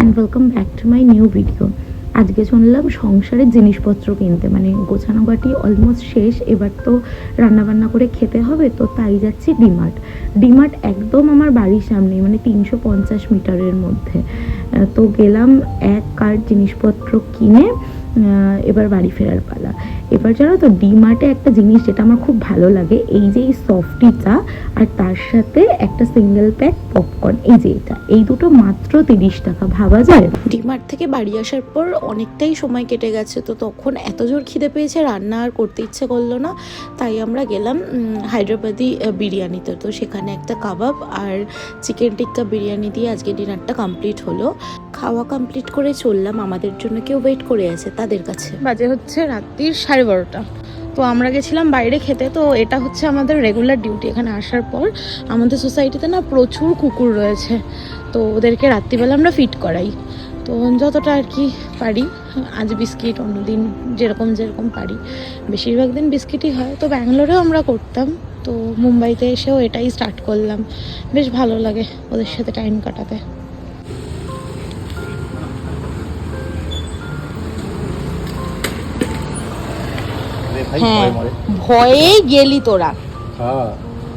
And welcome back to my new video. আজকে শুনলাম সংসারের জিনিসপত্র কিনতে, মানে গোছানো গাটি অলমোস্ট শেষ, এবার তো রান্নাবান্না করে খেতে হবে, তো তাই যাচ্ছি ডিমার্ট। ডিমার্ট একদম আমার বাড়ির সামনে, মানে 350 মিটারের মধ্যে। তো গেলাম, এক কার্ট জিনিসপত্র কিনে এবার বাড়ি ফেরার পালা। এবার জানো তো, ডিমার্টে একটা জিনিস যেটা আমার খুব ভালো লাগে, এই যে এই সফটি চা আর তার সাথে একটা সিঙ্গেল প্যাক পপকর্ন, এই যে এটা, এই দুটো মাত্র 30 টাকা, ভাবা যায়। ডিমার্ট থেকে বাড়ি আসার পর অনেকটাই সময় কেটে গেছে, তো তখন এত জোর খিদে পেয়েছে, রান্না আর করতে ইচ্ছে করলো না। তাই আমরা গেলাম হায়দ্রাবাদি বিরিয়ানিতে। তো সেখানে একটা কাবাব আর চিকেন টিক্কা বিরিয়ানি দিয়ে আজকে ডিনারটা কমপ্লিট হলো। খাওয়া কমপ্লিট করে চললাম, আমাদের জন্য কেউ ওয়েট করে আছে তাদের কাছে। বাজে হচ্ছে রাত্রির 12:30। তো আমরা গেছিলাম বাইরে খেতে। তো এটা হচ্ছে আমাদের রেগুলার ডিউটি। এখানে আসার পর আমাদের সোসাইটিতে না প্রচুর কুকুর রয়েছে, তো ওদেরকে রাত্রিবেলা আমরা ফিড করাই। তো যতটা আর কি পারি, আজ বিস্কিট, অন্যদিন যেরকম পারি, বেশিরভাগ দিন বিস্কিটই হয়। তো ব্যাঙ্গালোরেও আমরা করতাম, তো মুম্বাইতে এসেও এটাই স্টার্ট করলাম। বেশ ভালো লাগে ওদের সাথে টাইম কাটাতে। হ্যাঁ, ভয়ে গেলি তোরা। হ্যাঁ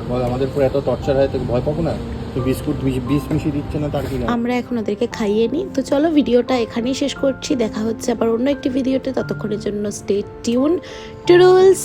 বল, আমাদের পুরো এত টর্চার হয়, তো ভয় পাবো না? বিস্কুট বিষ মিশিয়ে দিচ্ছে না তার কি? আমরা এখন ওদেরকে খাইয়ে নিই। তো চলো, ভিডিওটা এখানেই শেষ করছি। দেখা হচ্ছে আবার অন্য একটি ভিডিওতে, ততক্ষণের জন্য স্টে টিউন টুডলস।